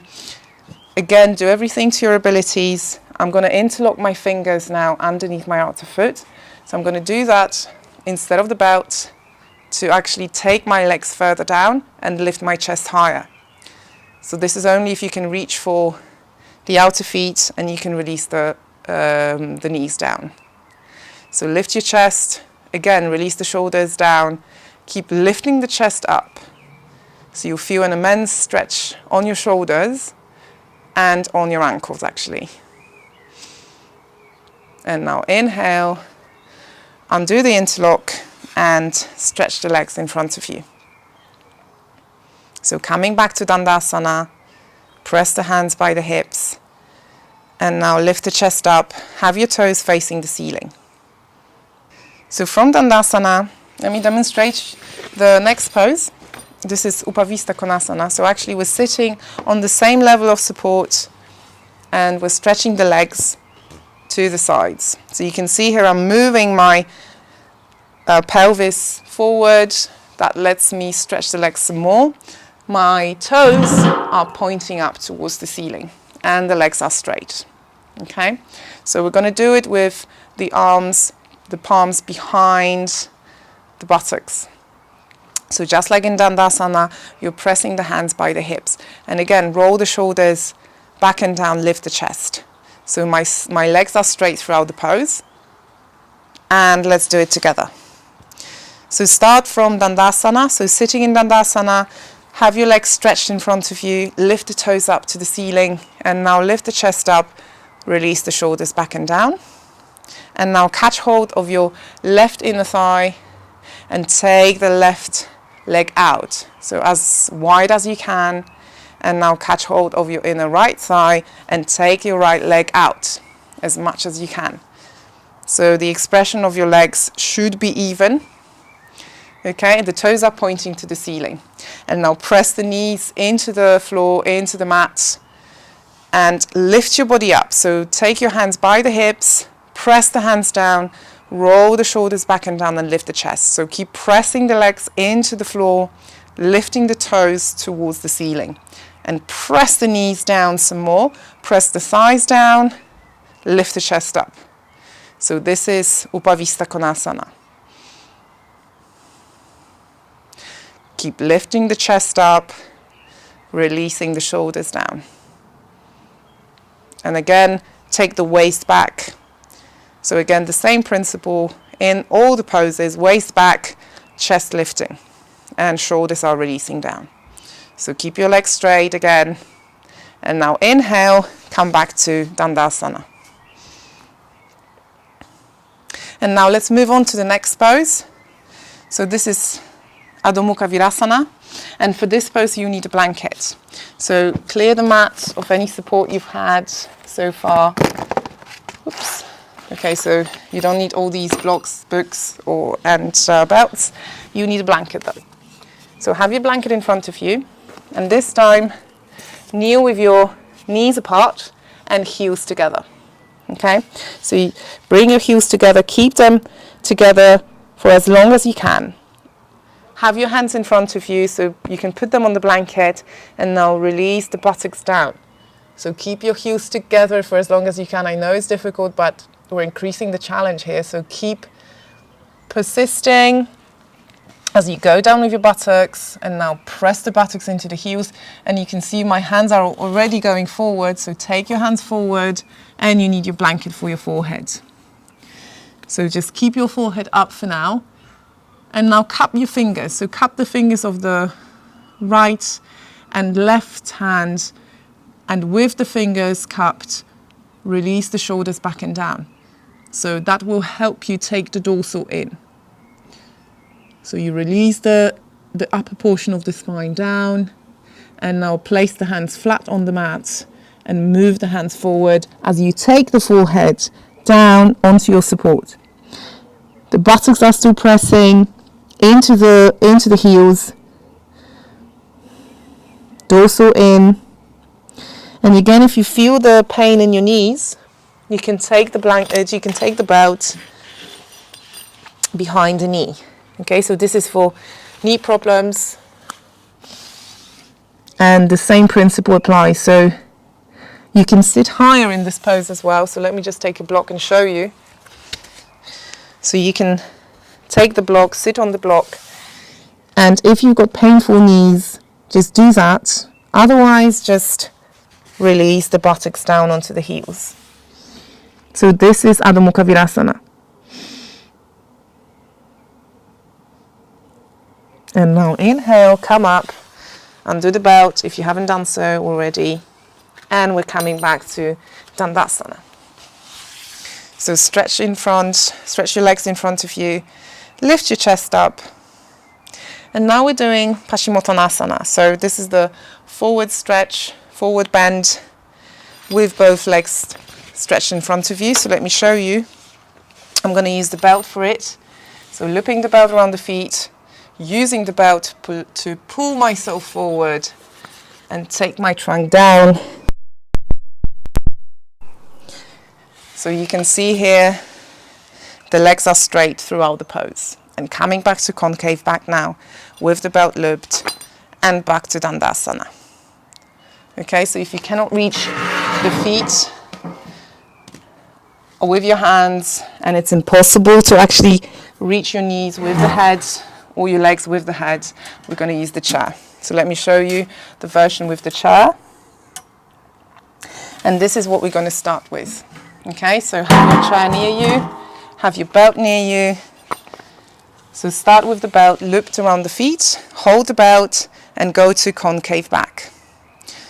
again, do everything to your abilities. I'm going to interlock my fingers now underneath my outer foot. So I'm going to do that instead of the belt to actually take my legs further down and lift my chest higher. So this is only if you can reach for the outer feet and you can release the knees down. So lift your chest. Again, release the shoulders down. Keep lifting the chest up. So you'll feel an immense stretch on your shoulders and on your ankles, actually. And now inhale, undo the interlock, and stretch the legs in front of you. So coming back to Dandasana, press the hands by the hips, and now lift the chest up. Have your toes facing the ceiling. So from Dandasana, let me demonstrate the next pose. This is Upavista konasana. So actually we're sitting on the same level of support and we're stretching the legs to the sides. So you can see here I'm moving my pelvis forward. That lets me stretch the legs some more. My toes are pointing up towards the ceiling and the legs are straight. Okay, so we're going to do it with the arms, the palms behind the buttocks. So just like in Dandasana, you're pressing the hands by the hips. And again, roll the shoulders back and down, lift the chest. So my legs are straight throughout the pose. And let's do it together. So start from Dandasana. So sitting in Dandasana, have your legs stretched in front of you, lift the toes up to the ceiling, and now lift the chest up, release the shoulders back and down. And now catch hold of your left inner thigh and take the left leg out. So as wide as you can. And now catch hold of your inner right thigh and take your right leg out as much as you can. So the expression of your legs should be even. Okay, the toes are pointing to the ceiling. And now press the knees into the floor, into the mat, and lift your body up. So take your hands by the hips, press the hands down, roll the shoulders back and down and lift the chest. So keep pressing the legs into the floor, lifting the toes towards the ceiling. And press the knees down some more, press the thighs down, lift the chest up. So this is Upavista. Keep lifting the chest up, releasing the shoulders down. And again, take the waist back. So again, the same principle in all the poses, waist back, chest lifting, and shoulders are releasing down. So keep your legs straight again. And now inhale, come back to Dandasana. And now let's move on to the next pose. So this is Adhomukha Virasana. And for this pose, you need a blanket. So clear the mat of any support you've had so far. Oops. Okay, so you don't need all these blocks, books, and belts. You need a blanket though. So have your blanket in front of you, and this time kneel with your knees apart and heels together. Okay, so you bring your heels together, keep them together for as long as you can. Have your hands in front of you so you can put them on the blanket, and now release the buttocks down. So keep your heels together for as long as you can. I know it's difficult, but we're increasing the challenge here. So keep persisting as you go down with your buttocks, and now press the buttocks into the heels. And you can see my hands are already going forward. So take your hands forward, and you need your blanket for your forehead. So just keep your forehead up for now. And now cup your fingers. So cup the fingers of the right and left hand. And with the fingers cupped, release the shoulders back and down. So that will help you take the dorsal in. So you release the upper portion of the spine down, and now place the hands flat on the mat and move the hands forward as you take the forehead down onto your support. The buttocks are still pressing into the heels, dorsal in. And again, if you feel the pain in your knees, you can take the blanket, you can take the belt behind the knee. Okay, so this is for knee problems. And the same principle applies. So you can sit higher in this pose as well. So let me just take a block and show you. So you can take the block, sit on the block. And if you've got painful knees, just do that. Otherwise, just release the buttocks down onto the heels. So this is Adhomukha Virasana. And now inhale, come up, undo the belt if you haven't done so already. And we're coming back to Dandasana. So stretch in front, stretch your legs in front of you, lift your chest up. And now we're doing Paschimottanasana. So this is the forward stretch, forward bend with both legs stretched in front of you. So let me show you. I'm going to use the belt for it. So looping the belt around the feet, using the belt to pull myself forward and take my trunk down. So you can see here, the legs are straight throughout the pose. And coming back to concave back now with the belt looped and back to Dandasana. Okay, so if you cannot reach the feet or with your hands, and it's impossible to actually reach your knees with the head or your legs with the head, we're going to use the chair. So let me show you the version with the chair. And this is what we're going to start with. Okay, so have your chair near you, have your belt near you. So start with the belt looped around the feet, hold the belt and go to concave back.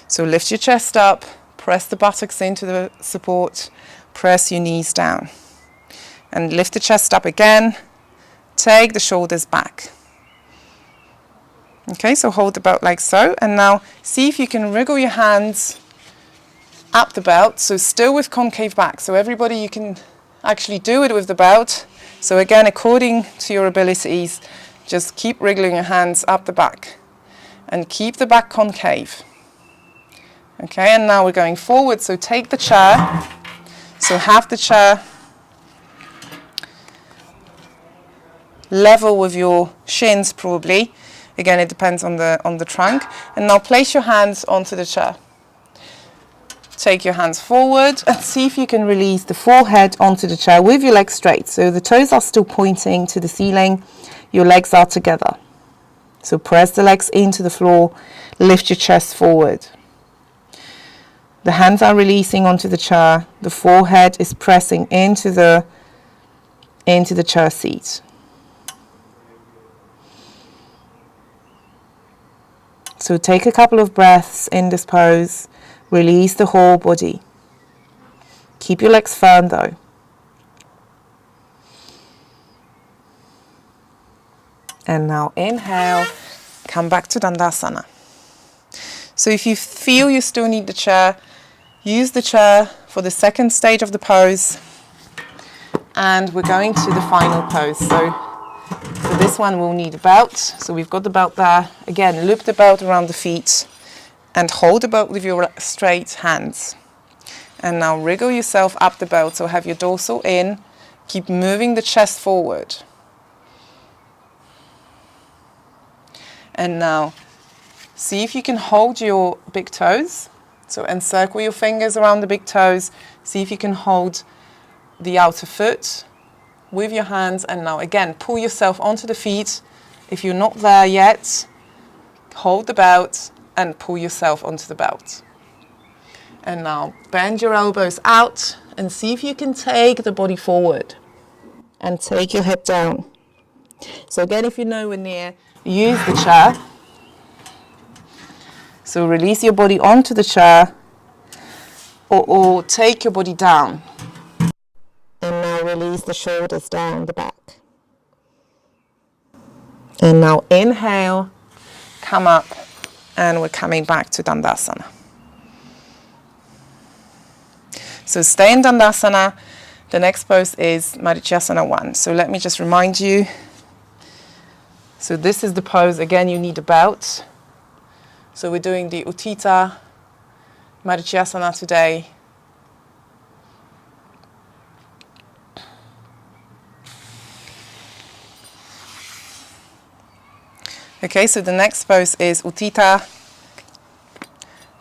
So lift your chest up, press the buttocks into the support, press your knees down. And lift the chest up again, take the shoulders back. Okay, so hold the belt like so, and now see if you can wriggle your hands up the belt, so still with concave back. So everybody, you can actually do it with the belt. So again, according to your abilities, just keep wriggling your hands up the back and keep the back concave. Okay, and now we're going forward, so take the chair. So have the chair level with your shins probably. Again, it depends on the trunk. And now place your hands onto the chair. Take your hands forward and see if you can release the forehead onto the chair with your legs straight. So the toes are still pointing to the ceiling. Your legs are together. So press the legs into the floor. Lift your chest forward. The hands are releasing onto the chair. The forehead is pressing into the chair seat. So take a couple of breaths in this pose. Release the whole body. Keep your legs firm though. And now inhale, come back to Dandasana. So if you feel you still need the chair, use the chair for the second stage of the pose. And we're going to the final pose. So for this one we'll need a belt. So we've got the belt there. Again, loop the belt around the feet and hold the belt with your straight hands. And now wriggle yourself up the belt. So have your dorsal in. Keep moving the chest forward. And now see if you can hold your big toes. So encircle your fingers around the big toes. See if you can hold the outer foot with your hands. And now again, pull yourself onto the feet. If you're not there yet, hold the belt and pull yourself onto the belt. And now bend your elbows out and see if you can take the body forward and take your head down. So again, if you're nowhere near, use the chair. So release your body onto the chair or take your body down. And now release the shoulders down the back. And now inhale, come up, and we're coming back to Dandasana. So stay in Dandasana. The next pose is Marichyasana I. So let me just remind you. So this is the pose. Again, you need a belt. So we're doing the Utthita Marichyasana today. Okay, so the next pose is Utthita.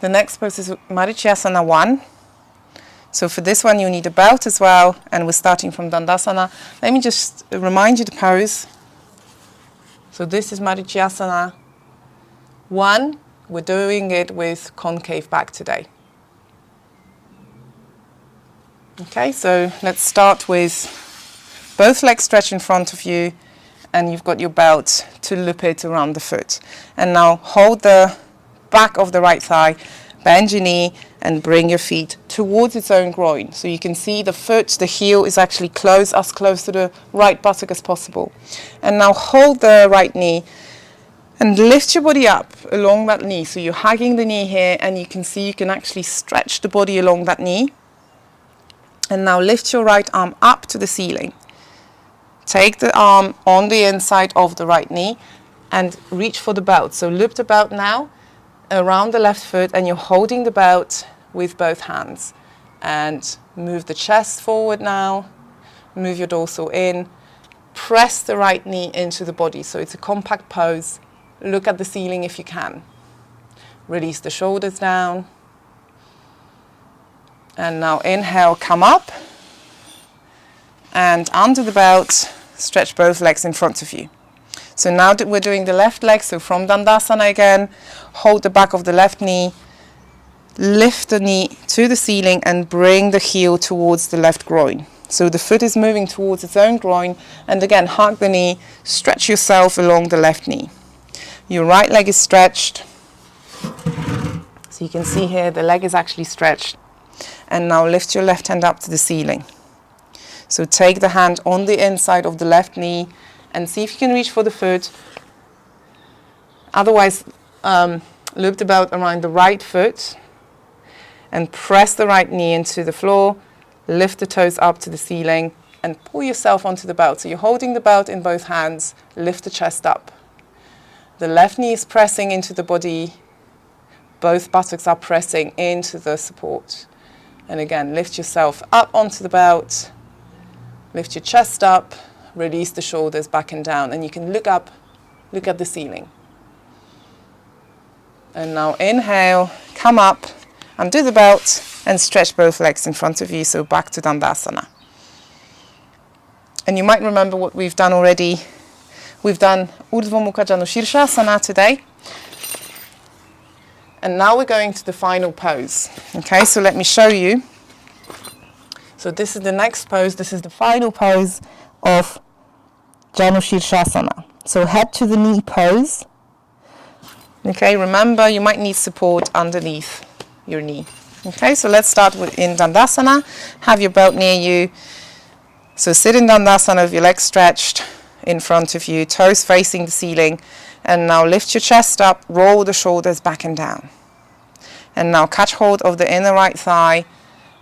The next pose is Marichyasana I. So for this one, you need a belt as well, and we're starting from Dandasana. Let me just remind you the pose. So this is Marichyasana I. We're doing it with concave back today. Okay, so let's start with both legs stretched in front of you, and you've got your belt to loop it around the foot. And now hold the back of the right thigh, bend your knee, and bring your feet towards its own groin. So you can see the foot, the heel is actually close to the right buttock as possible. And now hold the right knee and lift your body up along that knee. So you're hugging the knee here, and you can see you can actually stretch the body along that knee. And now lift your right arm up to the ceiling. Take the arm on the inside of the right knee and reach for the belt. So loop the belt now around the left foot, and you're holding the belt with both hands. And move the chest forward now. Move your dorsal in. Press the right knee into the body. So it's a compact pose. Look at the ceiling if you can. Release the shoulders down. And now inhale, come up. And under the belt, stretch both legs in front of you. So now that we're doing the left leg, so from Dandasana again, hold the back of the left knee, lift the knee to the ceiling and bring the heel towards the left groin. So the foot is moving towards its own groin, and again, hug the knee, stretch yourself along the left knee. Your right leg is stretched. So you can see here the leg is actually stretched. And now lift your left hand up to the ceiling. So take the hand on the inside of the left knee and see if you can reach for the foot. Otherwise, loop the belt around the right foot and press the right knee into the floor. Lift the toes up to the ceiling and pull yourself onto the belt. So you're holding the belt in both hands. Lift the chest up. The left knee is pressing into the body. Both buttocks are pressing into the support. And again, lift yourself up onto the belt. Lift your chest up. Release the shoulders back and down. And you can look up, look at the ceiling. And now inhale, come up, undo the belt, and stretch both legs in front of you. So back to Dandasana. And you might remember what we've done already. We've done Urdhvomukha janusirsa today. And now we're going to the final pose. Okay, so let me show you. So this is the next pose. This is the final pose of janusirsa. So head to the knee pose. Okay, remember you might need support underneath your knee. Okay, so let's start with in Dandasana. Have your belt near you. So sit in Dandasana with your legs stretched in front of you, toes facing the ceiling, And now lift your chest up, roll the shoulders back and down. And now catch hold of the inner right thigh,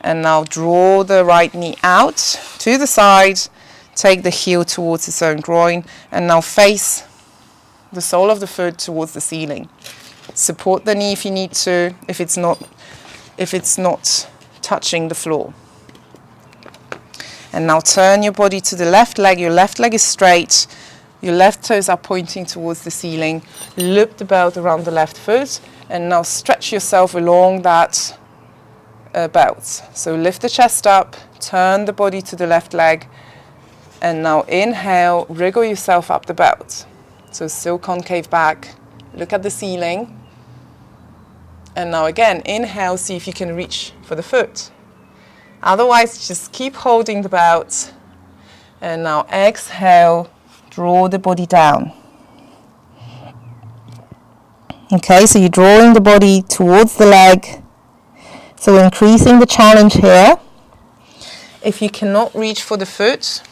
and now draw the right knee out to the side, take the heel towards its own groin, and now face the sole of the foot towards the ceiling. Support the knee if you need to, if it's not touching the floor. And now turn your body to the left leg. Your left leg is straight. Your left toes are pointing towards the ceiling. Loop the belt around the left foot, and now stretch yourself along that belt. So lift the chest up, turn the body to the left leg, and now inhale, wriggle yourself up the belt. So still concave back, look at the ceiling. And now again, inhale, see if you can reach for the foot. Otherwise, just keep holding the belt. And now exhale, draw the body down. Okay, so you're drawing the body towards the leg. So increasing the challenge here. If you cannot reach for the foot,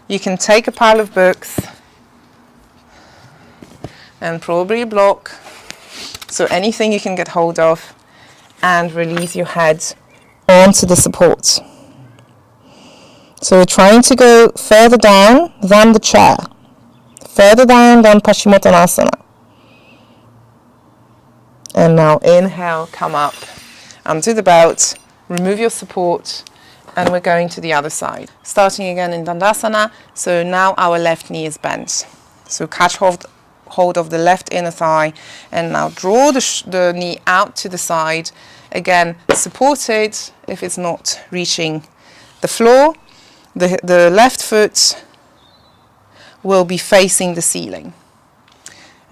you can take a pile of books and probably a block. So anything you can get hold of, and release your head onto the support. So we're trying to go further down than the chair. Further down than Paschimottanasana. And now inhale, come up onto the belt, remove your support, and we're going to the other side. Starting again in Dandasana, so now our left knee is bent. So catch hold of the left inner thigh, and now draw the knee out to the side. Again, support it if it's not reaching the floor. The left foot will be facing the ceiling.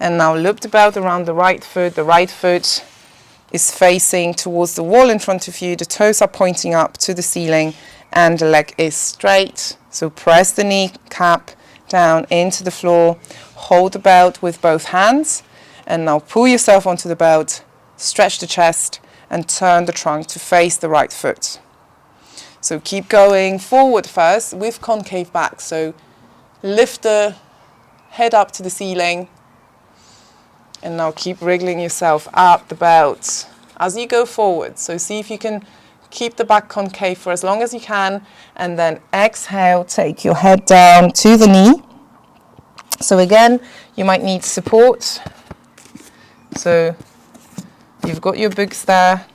And now loop the belt around the right foot. The right foot is facing towards the wall in front of you. The toes are pointing up to the ceiling, and the leg is straight. So press the knee cap down into the floor. Hold the belt with both hands, and now pull yourself onto the belt, stretch the chest, and turn the trunk to face the right foot. So keep going forward first with concave back. So lift the head up to the ceiling, and now keep wriggling yourself up the belt as you go forward. So see if you can keep the back concave for as long as you can, and then exhale, take your head down to the knee. So again, you might need support. So you've got your books there,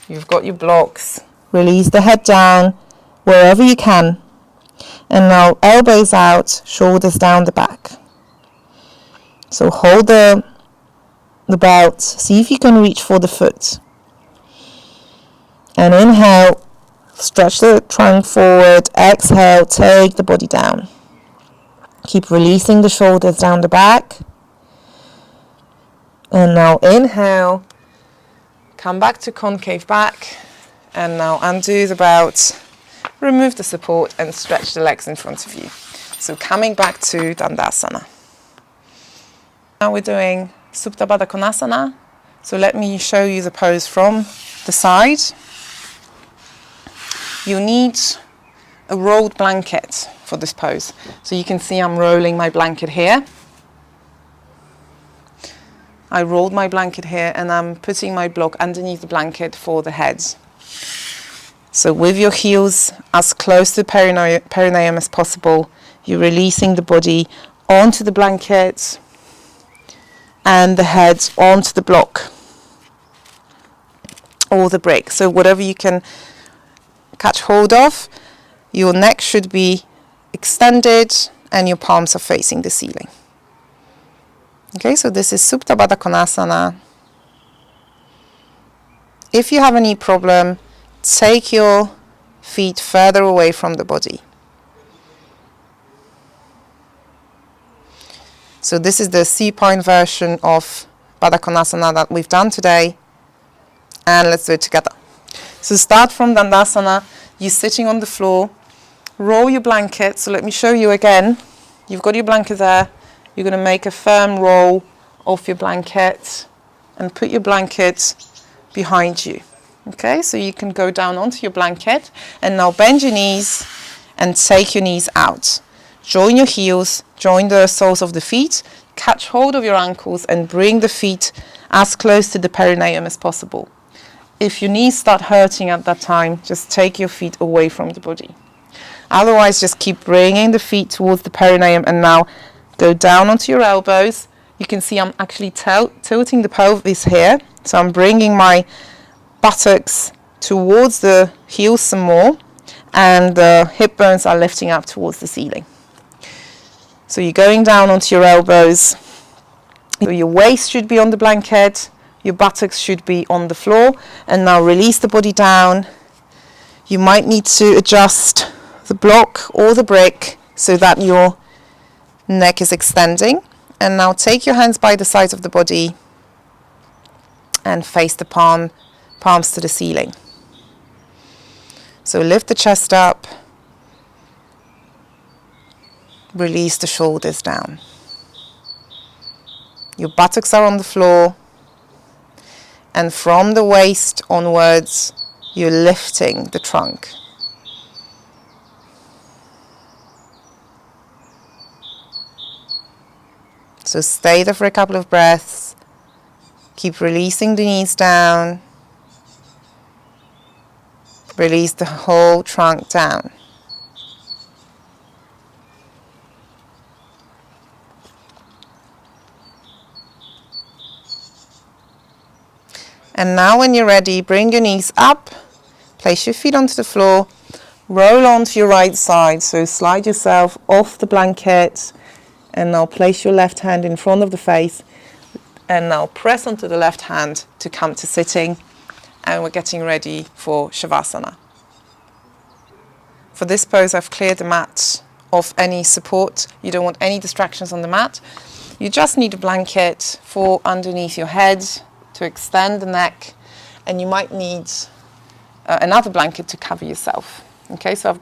you've got your blocks. Release the head down wherever you can. And now elbows out, shoulders down the back. So hold the belt, see if you can reach for the foot. And inhale, stretch the trunk forward. Exhale, take the body down. Keep releasing the shoulders down the back. And now inhale, come back to concave back. And now undo the belt, remove the support, and stretch the legs in front of you. So coming back to Dandasana. Now we're doing Supta Baddhakonasana. So let me show you the pose from the side. You need a rolled blanket for this pose. So you can see I'm rolling my blanket here. I rolled my blanket here, and I'm putting my block underneath the blanket for the head. So with your heels as close to the perineum as possible, you're releasing the body onto the blanket and the head onto the block or the brick. So whatever you can catch hold of, your neck should be extended and your palms are facing the ceiling. Okay, so this is Supta Baddhakonasana. If you have any problem, take your feet further away from the body. So this is the C-point version of Baddhakonasana that we've done today. And let's do it together. So start from Dandasana. You're sitting on the floor. Roll your blanket. So let me show you again. You've got your blanket there. You're going to make a firm roll of your blanket and put your blanket behind you. Okay, so you can go down onto your blanket, and now bend your knees and take your knees out. join your heels, join the soles of the feet, catch hold of your ankles and bring the feet as close to the perineum as possible. If your knees start hurting at that time, just take your feet away from the body. Otherwise, just keep bringing the feet towards the perineum and now go down onto your elbows. You can see I'm actually tilting the pelvis here. So I'm bringing my buttocks towards the heels some more, and the hip bones are lifting up towards the ceiling. So you're going down onto your elbows. So your waist should be on the blanket, your buttocks should be on the floor, and now release the body down. You might need to adjust the block or the brick so that your neck is extending. And now take your hands by the sides of the body and face the palms to the ceiling. So lift the chest up, release the shoulders down. Your buttocks are on the floor, and from the waist onwards, you're lifting the trunk. So stay there for a couple of breaths. Keep releasing the knees down. Release the whole trunk down. And now when you're ready, bring your knees up, place your feet onto the floor, roll onto your right side. So slide yourself off the blanket, and now place your left hand in front of the face, and now press onto the left hand to come to sitting, and we're getting ready for Savasana. For this pose, I've cleared the mat of any support. You don't want any distractions on the mat. You just need a blanket for underneath your head to extend the neck, and you might need another blanket to cover yourself. Okay, so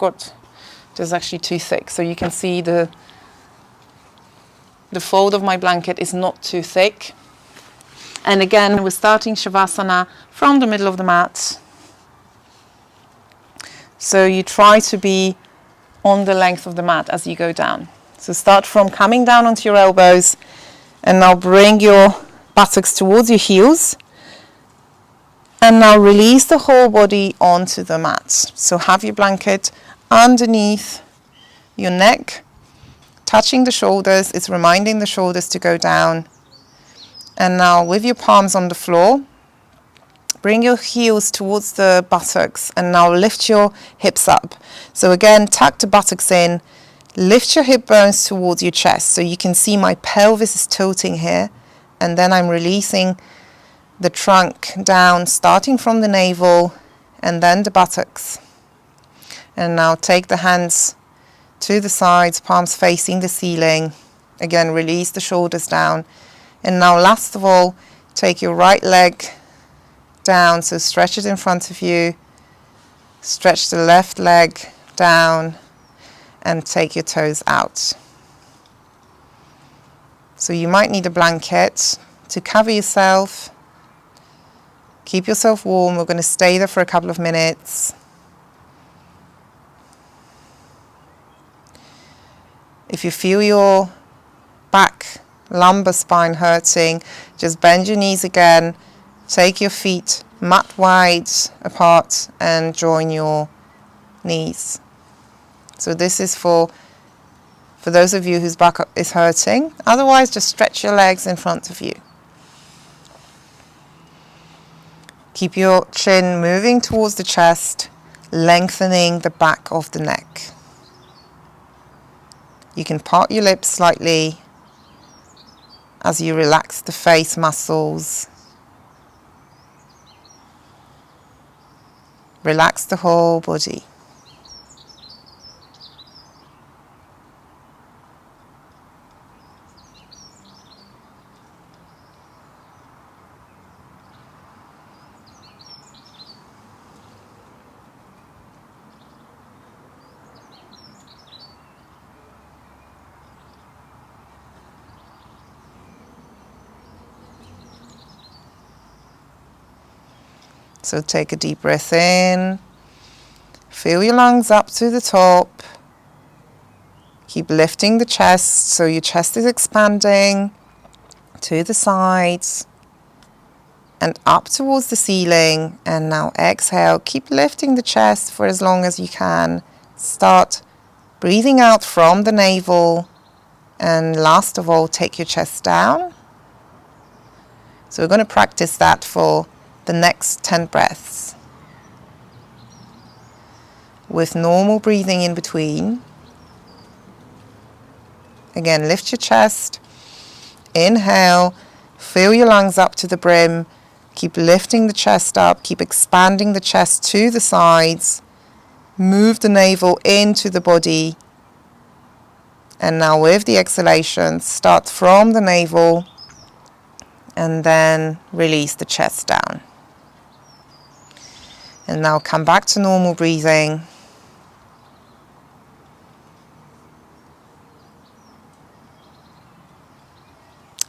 there's actually too thick, so you can see the fold of my blanket is not too thick. And again, we're starting Shavasana from the middle of the mat. So you try to be on the length of the mat as you go down. So start from coming down onto your elbows, and now bring your buttocks towards your heels, and now release the whole body onto the mat. So have your blanket underneath your neck, touching the shoulders. It's reminding the shoulders to go down. And now with your palms on the floor, bring your heels towards the buttocks, and now lift your hips up. So again, tuck the buttocks in, lift your hip bones towards your chest. So you can see my pelvis is tilting here. And then I'm releasing the trunk down, starting from the navel and then the buttocks. And now take the hands to the sides, palms facing the ceiling. Again, release the shoulders down. And now last of all, take your right leg down, so stretch it in front of you. Stretch the left leg down and take your toes out. So you might need a blanket to cover yourself. Keep yourself warm. We're going to stay there for a couple of minutes. If you feel your back, lumbar spine hurting, just bend your knees again. Take your feet mat wide apart and join your knees. So this is for those of you whose back is hurting. Otherwise, just stretch your legs in front of you. Keep your chin moving towards the chest, lengthening the back of the neck. You can part your lips slightly as you relax the face muscles. Relax the whole body. So take a deep breath in, fill your lungs up to the top, Keep lifting the chest, so your chest is expanding to the sides and up towards the ceiling. And now exhale, keep lifting the chest for as long as you can. Start breathing out from the navel, and last of all, take your chest down. So we're going to practice that for the next 10 breaths with normal breathing in between. Again, lift your chest, inhale, fill your lungs up to the brim, keep lifting the chest up, keep expanding the chest to the sides, move the navel into the body, and now with the exhalation, start from the navel and then release the chest down. And now come back to normal breathing.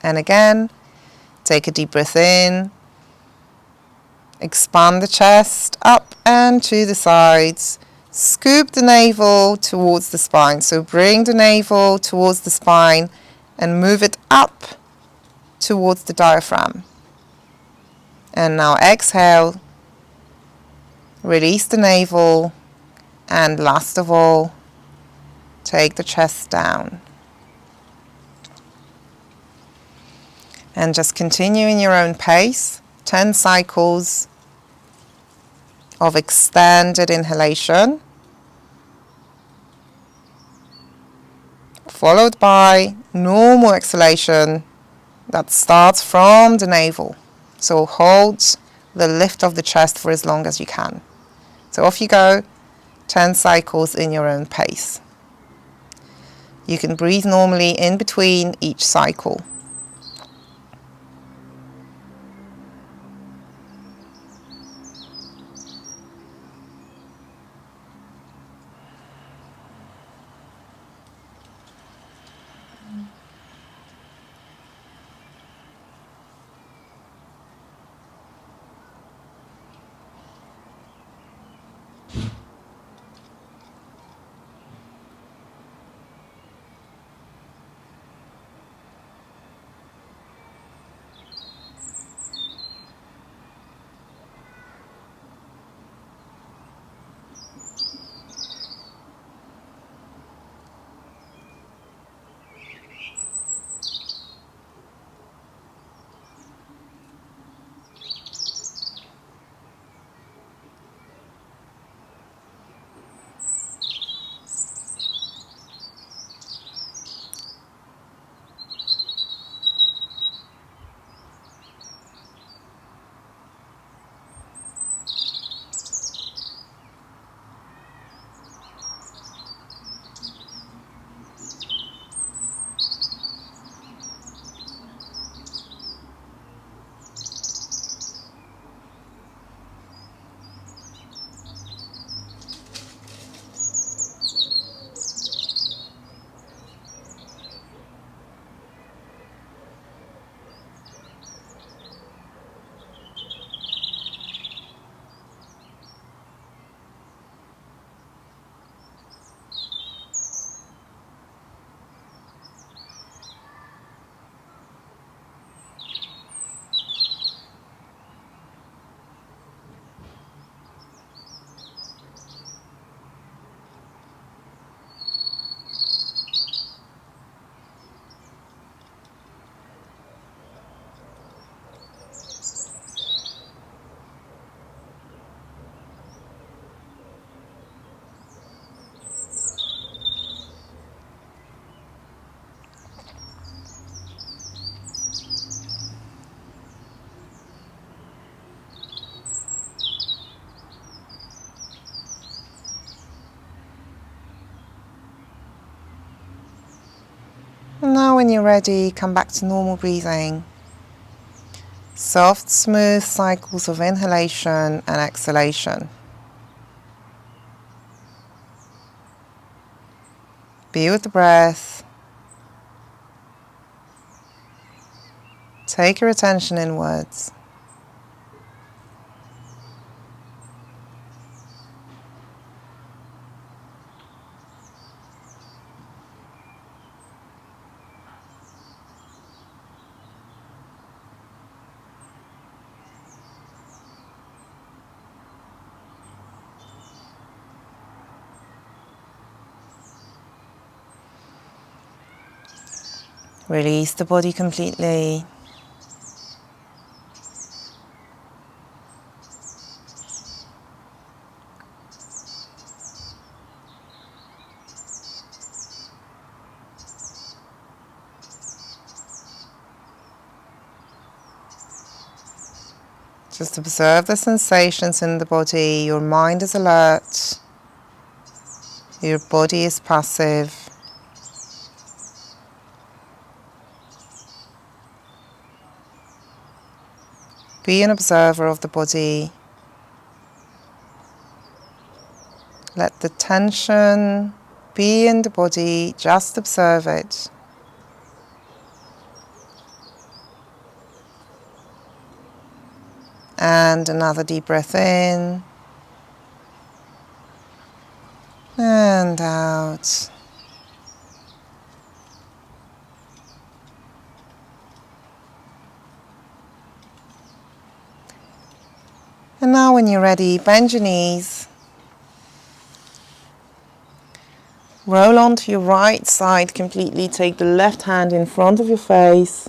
And again, take a deep breath in, expand the chest up and to the sides, scoop the navel towards the spine. So bring the navel towards the spine and move it up towards the diaphragm. And now exhale, release the navel, and last of all, take the chest down. And just continue in your own pace, 10 cycles of extended inhalation, followed by normal exhalation that starts from the navel. So hold the lift of the chest for as long as you can. So off you go, 10 cycles in your own pace. You can breathe normally in between each cycle. And now when you're ready, come back to normal breathing. Soft, smooth cycles of inhalation and exhalation. Be with the breath. Take your attention inwards. Release the body completely. Just observe the sensations in the body. Your mind is alert. Your body is passive. Be an observer of the body. Let the tension be in the body. Just observe it. And another deep breath in. And out. And now when you're ready, bend your knees. Roll onto your right side completely. Take the left hand in front of your face.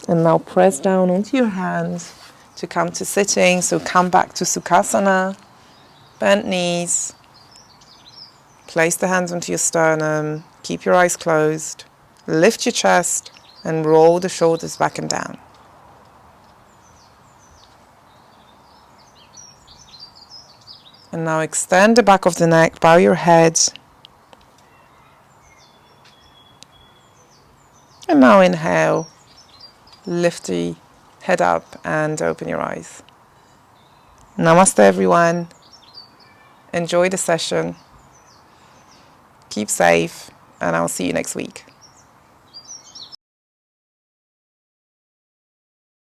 And now press down onto your hands to come to sitting. So come back to Sukhasana. Bent knees. Place the hands onto your sternum. Keep your eyes closed. Lift your chest and roll the shoulders back and down. And now extend the back of the neck, bow your head. And now inhale, lift the head up and open your eyes. Namaste everyone. Enjoy the session. Keep safe and I'll see you next week.